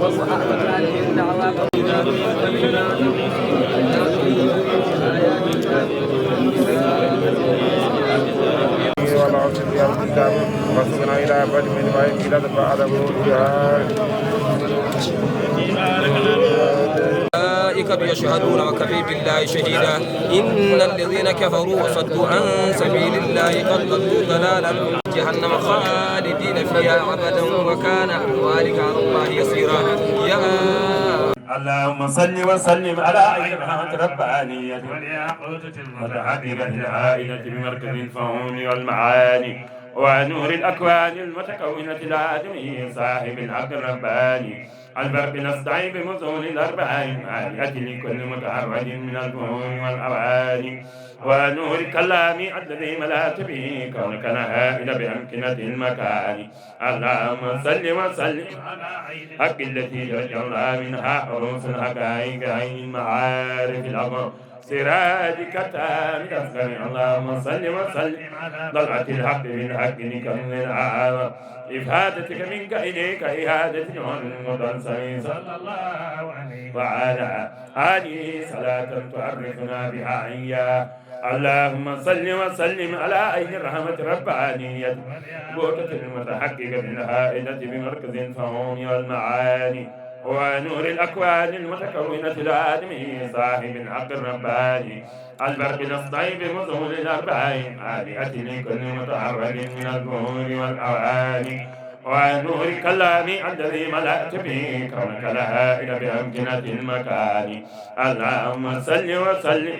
وصحابة هذه الدعوات وصلنا إلى بدء من وإن إلى بعد أولئك بيشهدون وكفي بالله شهيدا إن الذين كفروا وصدوا عن سبيل الله قد ضلوا ضلالا جهنم خالدين فيها أبدا وكان ذلك على الله يسيرا يا اللهم صل وسلم على عين رحمة ربانية متحققة العائلة بمركز الفهوم والمعاني ونور الأكوان المتكونة الآدمي صاحب العبد الرباني البرق نستعين بمزون الأربعين عالية لكل متعرض من الفهوم والأواني ونور الكلام الذي ملأت به كونك نهائل بأمكنة المكان اللهم صل وسلم حق التي ترجعنا منها حروف الحقائق عين المعارف الأمر سراجك تام أصغر اللهم صل وسلم ضلعة الحق من حق كم العام إفادتك منك إليك إهادة نور المتنصرين صلى الله عليه وعلى آله صلاة تعرفنا بها إياه اللهم صل وسلم على عين الرحمة ربانية بوتة المتحققة بالهائلة بمركز الفهوم والمعاني ونور الأكوان المتكونة الآدمي صاحب الحق الرباني البرق نصطيب بمظهور الأربعين عالية لكل متعرض من البهور والأواني ونور الكلام الذي ملأت به كونك لهائل بأمكنة المكان اللهم صل وسلم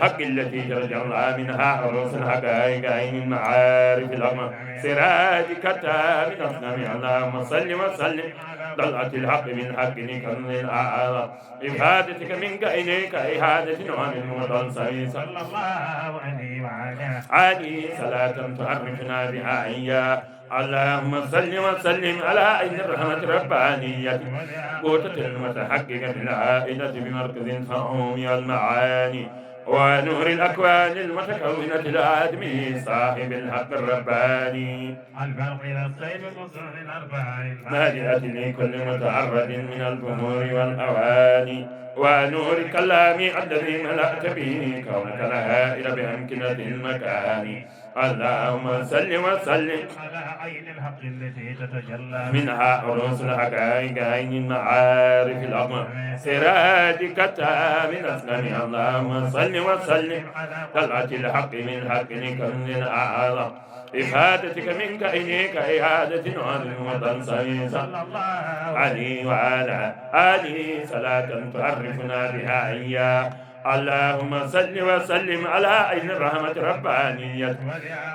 حق التي ترجعنا منها عروس الحقائق عين المعارف الأمر سراجك التام أصنم اللهم صل وسلم ضلعة الحق من حق كم الأعظم إفادتك منك إليك إهادة نوع المتنصرين صلى الله عليه وعلى آله صلاة تعرفنا بها إياه اللهم صل وسلم على عين الرحمة الربانية قوتة المتحققة بالعائلة بمركز الفهوم والمعاني ونور الأكوان المتكونة الآدمي صاحب الحق الرباني البرق للصيد مصر الأربعين مالئة لكل متعرض من البهور والأواني ونور الكلام الذي ملأت به كونك لهائل بأمكنة المكان اللهم صل وسلم على عين الحق التي تتجلى منها عروس الحقائق عين المعارف الأقمر سراجك التام الأسلم اللهم صل وسلم على طلعة الحق من حق كن الأعظم إفادتك منك إليك إعادة نور وتنصري صلى الله عليه وعلى آله صلاة تعرفنا بها إياه اللهم صل وسلم على عين الرحمة ربانية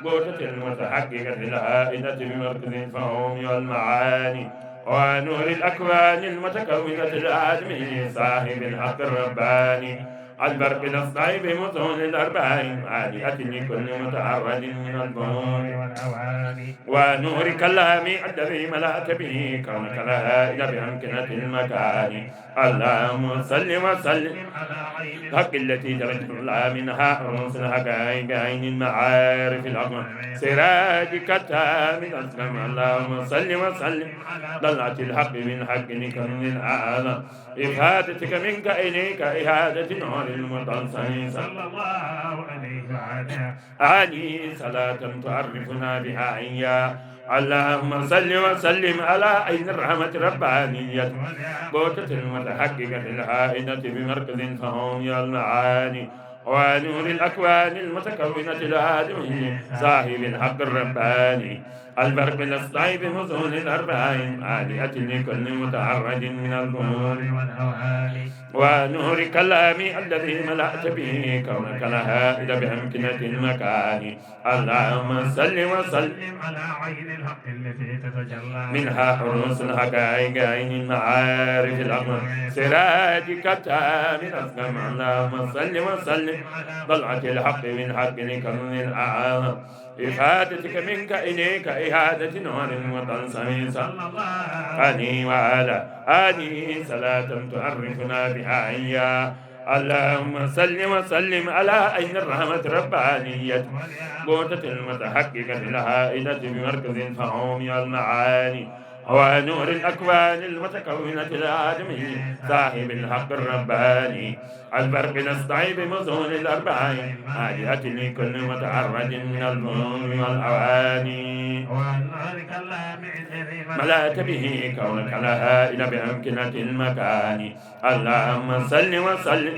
بوتة المتحققة الهائلة بمركز الفهوم والمعاني ونور الأكوان المتكونة الآدمي صاحب الحق الرباني البرق نصطيب بمطون الأربعين عالية لكل متعرض من البهور والأواني ونور كلام الذي ملأت به كونك لهائل بأمكنة المكان اللهم صل وسلم على عين الحق التي ترجع منها عروس الحقائق عين المعارف الأقمر سراجك التام الأسلم اللهم صل وسلم ضلعة الحق من حق كن الأعظم إفادتك منك إليك إهادة نور المتنصرين صلى الله عليه وعلى آله صلاة تعرفنا بها إياه اللهم صل وسلم على عين الرحمة ربانية بوتة المتحققة الهائلة بمركز الفهوم والمعاني ونور الأكوان المتكونة الآدمي صاحب الحق الرباني البرق نصطيب بمظهور الأربعين عالية لكل متعرض من البهور والأواني ونور كلام الذي ملأت به كونك لهائل بأمكنة المكان اللهم صل وسلم على عين الحق التي تتجلى منها حروس الحقائق عين المعارف الأقمر سراجك التام الأسلم اللهم صل وسلم ضلعة الحق من حق كم الأعظم إفادتك منك إليك إهادة نور وتنصري صلى الله عليه وعلى آله صلاة تعرفنا بها إياه اللهم صل وسلم على عين الرحمة ربانية بوتة المتحققة الهائلة بمركز الفهوم والمعاني ونور الأكوان المتكونة الآدمي صاحب الحق الرباني البرق نستعي بمزون الأربعين آيات لكل متعرج من الظلم والأواني ملأت به كونك الهائل بأمكنة المكان اللهم صل وسلم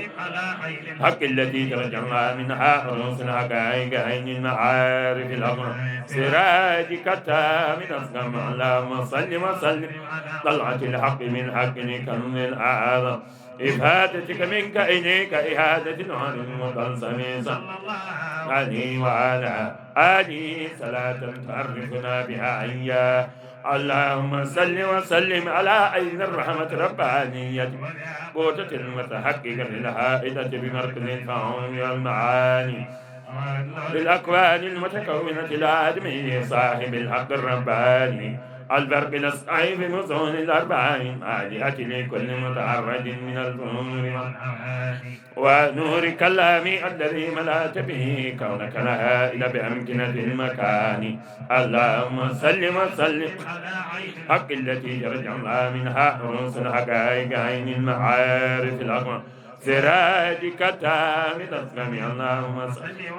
حق التي ترجع منها رؤوس الحقائق عين المعارف الأغرى سراجك التام أصغم اللهم صل وسلم طلعة الحق من حق كم الأعظم إفادتك منك إليك إهادة نار وطلسم صلى الله عليه وعلى آله صلاة تعرفنا بها عيا اللهم صل وسلم على عين الرحمة ربانية قوتة المتحققة للحائدة بمركز الفهم والمعاني للأكوان المتكونة الآدمي صاحب الحق الرباني البرق نستعي بمزون الأربعين آلهة لكل متعرج من الظلم ونور كلامي الذي ملأت به كونك الهائل بأمكنة المكان اللهم صل وسلم حق التي يرجع منها رؤوس الحقائق عين المعارف الأقوى سراجك التام تسلم اللهم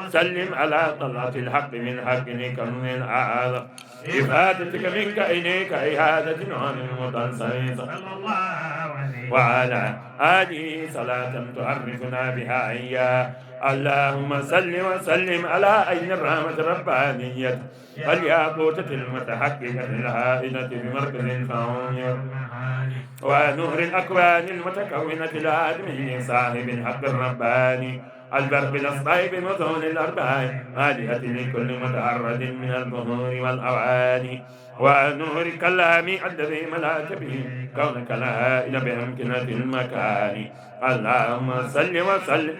سلم على طلعة الحق من حقك كم الأعظم إفادتك منك إليك إهادة عن المتنصرين صلى الله وعلى آله صلاة تعرفنا بها إياه اللهم صل وسلم على عين الرحمة الربانية والياقوتة المتحققة الهائلة بمركز الفهم ونور الأكوان المتكونة الآدمي صاحب الحق الرباني البرق الأصطيب بمظهر الأربعين آلهة لكل متعرض من البهور والأواني ونور كلامي الذي ملأت به كونك الهائل بأمكنة المكان اللهم صل وسلم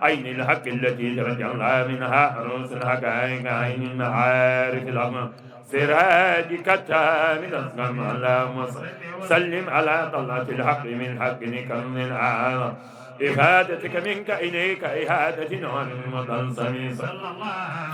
عين الحق التي ترجع الله منها رؤوس الحقائق عين المعارف الأغمى سراجك التام الأصغم اللهم سلم على طلعة الحق من حقك كم الأعظم إفادتك منك إليك إهادة نور المتنصم صلى الله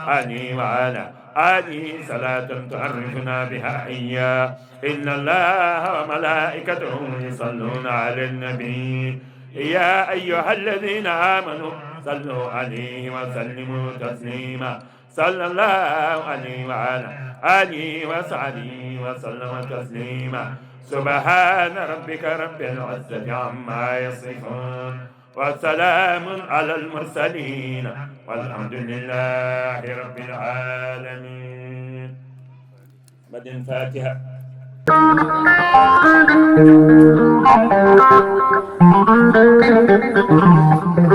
عليه وعلى آله صلاة تعرفنا بها إياه إن الله وملائكته يصلون على النبي يا أيها الذين آمنوا صلوا عليه وسلموا تسليما صلى الله عليه وعلى آله وصحبه وسلم تسليما سبحان ربك رب العزة عما يصفون وسلام على المرسلين والحمد لله رب العالمين. بعد الفاتحة